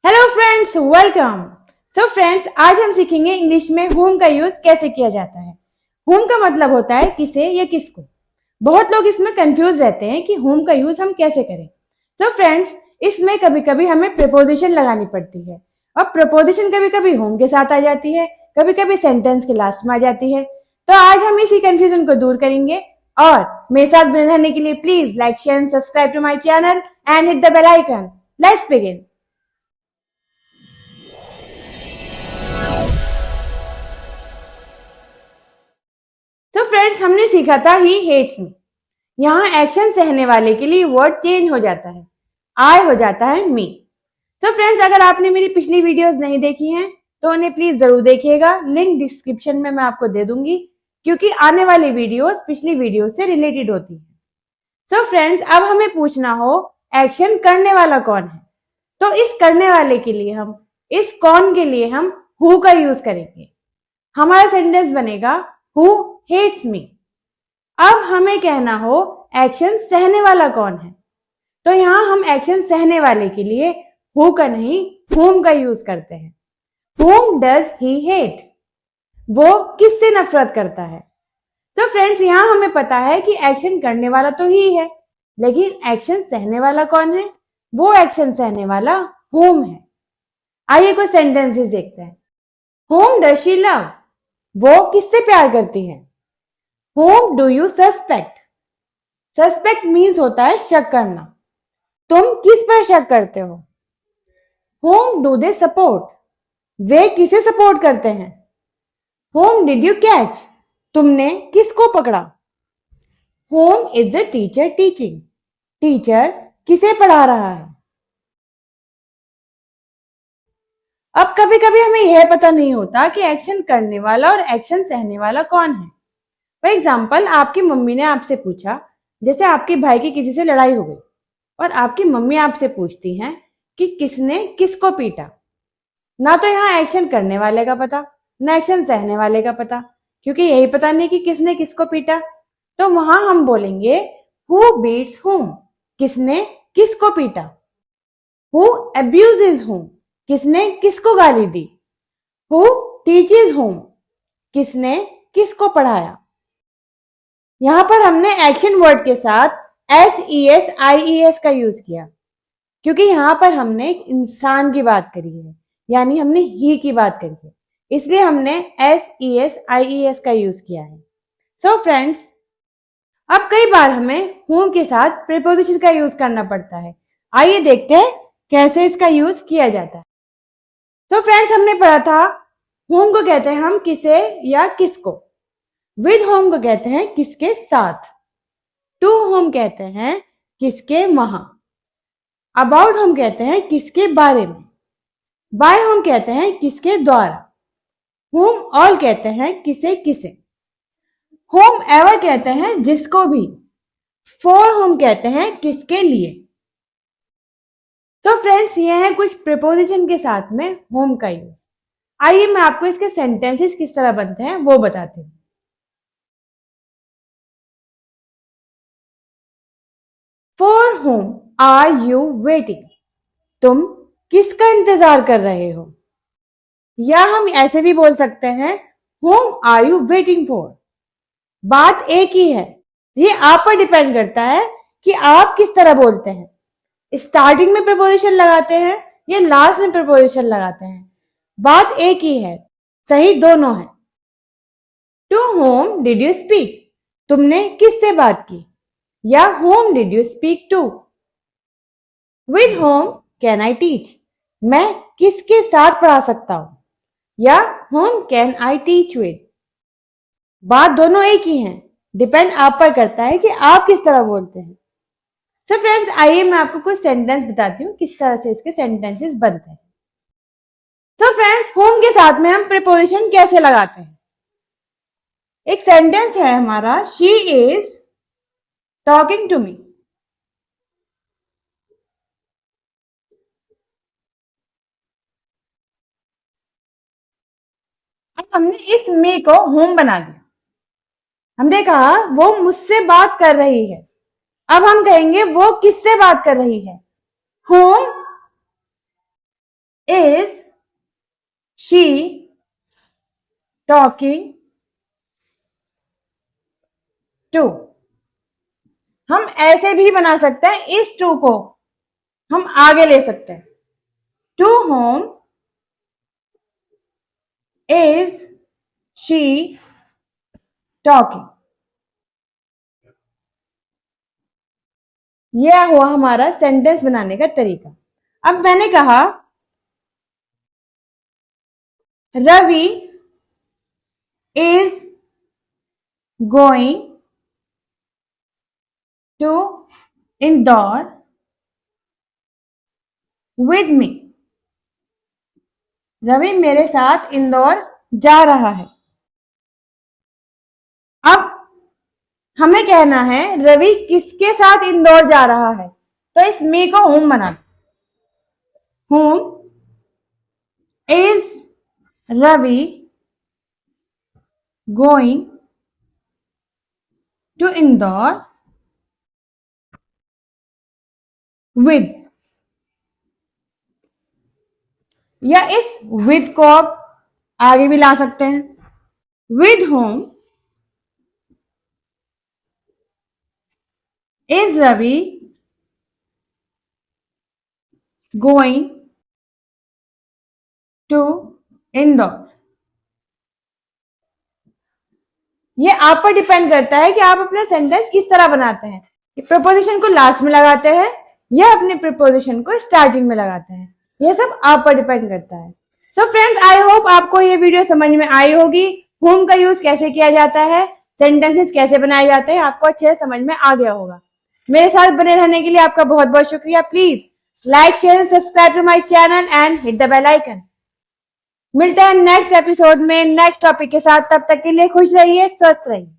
Hello friends, welcome. So friends, आज हम सीखेंगे इंग्लिश में whom का यूज कैसे किया जाता है। whom का मतलब होता है किसे या किसको। बहुत लोग इसमें कंफ्यूज रहते हैं कि whom का यूज हम कैसे करें। सो फ्रेंड्स, इसमें कभी कभी हमें प्रीपोजिशन लगानी पड़ती है और प्रीपोजिशन कभी कभी whom के साथ आ जाती है, कभी कभी सेंटेंस के लास्ट में आ जाती है। तो आज हम इसी कंफ्यूजन को दूर करेंगे और मेरे साथ बने रहने के लिए please like, share and subscribe to my channel and hit the bell icon. Let's begin. तो फ्रेंड्स, हमने सीखा था ही हेट्स मी। यहाँ एक्शन सहने वाले के लिए वर्ड चेंज हो जाता है, आई हो जाता है मी। सो फ्रेंड्स, अगर आपने मेरी पिछली वीडियोस नहीं देखी हैं तो उन्हें प्लीज जरूर देखिएगा। लिंक डिस्क्रिप्शन में मैं आपको दे दूंगी, क्योंकि आने वाली वीडियोस पिछली वीडियो से रिलेटेड होती है। सो फ्रेंड्स, अब हमें पूछना हो एक्शन करने वाला कौन है, तो इस करने वाले के लिए हम, इस कौन के लिए हम हु का यूज करेंगे। हमारा सेंटेंस बनेगा हु हेट्स मी। अब हमें कहना हो एक्शन सहने वाला कौन है, तो यहां हम एक्शन सहने वाले के लिए हु का नहीं whom का यूज करते हैं। whom does he hate? वो किससे नफरत करता है। तो फ्रेंड्स, यहां हमें पता है कि एक्शन करने वाला तो ही है, लेकिन एक्शन सहने वाला कौन है? वो एक्शन सहने वाला whom है। आइए कुछ सेंटेंसेस देखते हैं। whom does she love? वो किससे प्यार करती है। Whom do you suspect? Suspect means होता है शक करना। तुम किस पर शक करते हो। Whom do they support? वे किसे सपोर्ट करते हैं। Whom did you catch? तुमने किसको पकड़ा। Whom is the teacher teaching? Teacher किसे पढ़ा रहा है। अब कभी कभी हमें यह पता नहीं होता कि एक्शन करने वाला और एक्शन सहने वाला कौन है। फॉर एग्जाम्पल, आपकी मम्मी ने आपसे पूछा, जैसे आपके भाई की किसी से लड़ाई हो गई और आपकी मम्मी आपसे पूछती हैं कि किसने किसको पीटा। ना तो यहाँ एक्शन करने वाले का पता, ना एक्शन सहने वाले का पता, क्योंकि यही पता नहीं कि किसने किसको पीटा। तो वहां हम बोलेंगे हु बीट्स whom? किसने किसको पीटा। Who abuses whom? किसने किसको गाली दी। Who teaches whom? किसने किसको पढ़ाया। यहां पर हमने एक्शन वर्ड के साथ SES का यूज किया, क्योंकि यहां पर हमने एक इंसान की बात करी है, यानी हमने ही की बात करी है, इसलिए हमने SES का यूज किया है। सो फ्रेंड्स, अब कई बार हमें whom के साथ प्रीपोजिशन का यूज करना पड़ता है। आइए देखते हैं कैसे इसका यूज किया जाता है। सो फ्रेंड्स, हमने पढ़ा था whom को कहते हैं हम किसे या किसको। विद होम को कहते हैं किसके साथ। टू होम कहते हैं किसके वहां। अबाउट होम कहते हैं किसके बारे में। बाय होम कहते हैं किसके द्वारा। होम ऑल कहते हैं किसे किसे। होम एवर कहते हैं जिसको भी। फॉर होम कहते हैं किसके लिए। तो फ्रेंड्स, ये है कुछ प्रीपोजिशन के साथ में होम का यूज। आइए मैं आपको इसके सेंटेंसेस किस तरह बनते हैं वो बताती हूँ। For whom are you waiting? तुम किसका इंतजार कर रहे हो। या हम ऐसे भी बोल सकते हैं whom are you waiting for? बात एक ही है, ये आप पर डिपेंड करता है कि आप किस तरह बोलते हैं। स्टार्टिंग में प्रीपोजिशन लगाते हैं या लास्ट में प्रीपोजिशन लगाते हैं, बात एक ही है, सही दोनों है। To whom did you speak? तुमने किससे बात की। या whom did you speak to? With whom can I teach? मैं किसके साथ पढ़ा सकता हूं। या whom can I teach with? बात दोनों एक ही हैं, डिपेंड आप पर करता है कि आप किस तरह बोलते हैं। सो फ्रेंड्स, आइए मैं आपको कुछ सेंटेंस बताती हूँ किस तरह से इसके सेंटेंसेस बनते हैं। सो फ्रेंड्स, whom के साथ में हम प्रीपोजिशन कैसे लगाते हैं। एक सेंटेंस है हमारा, she is talking to me. अब हमने इस मी को होम बना दिया। हमने कहा वो मुझसे बात कर रही है। अब हम कहेंगे वो किससे बात कर रही है। Whom is she talking to. हम ऐसे भी बना सकते हैं, इस टू को हम आगे ले सकते हैं। To whom is she talking. यह हुआ हमारा सेंटेंस बनाने का तरीका। अब मैंने कहा Ravi is going to Indore with me. Ravi मेरे साथ इंदौर जा रहा है। अब हमें कहना है रवि किसके साथ इंदौर जा रहा है, तो इस मी को होम बना। Whom is Ravi going to Indore with, या इस विद को आप आगे भी ला सकते हैं। With whom is Ravi going to Indore. ये आप पर डिपेंड करता है कि आप अपना सेंटेंस किस तरह बनाते हैं। प्रपोजिशन को लास्ट में लगाते हैं या अपने प्रपोजिशन को स्टार्टिंग में लगाते हैं, ये सब आप पर डिपेंड करता है। सो फ्रेंड्स, आई होप आपको ये वीडियो समझ में आई होगी। होम का यूज कैसे किया जाता है, सेंटेंसेस कैसे बनाए जाते हैं, आपको अच्छे से समझ में आ गया होगा। मेरे साथ बने रहने के लिए आपका बहुत बहुत शुक्रिया। Please like, share and subscribe to my channel and hit the bell icon. मिलते हैं नेक्स्ट एपिसोड में नेक्स्ट टॉपिक के साथ। तब तक के लिए खुश रहिए, स्वस्थ रहिए।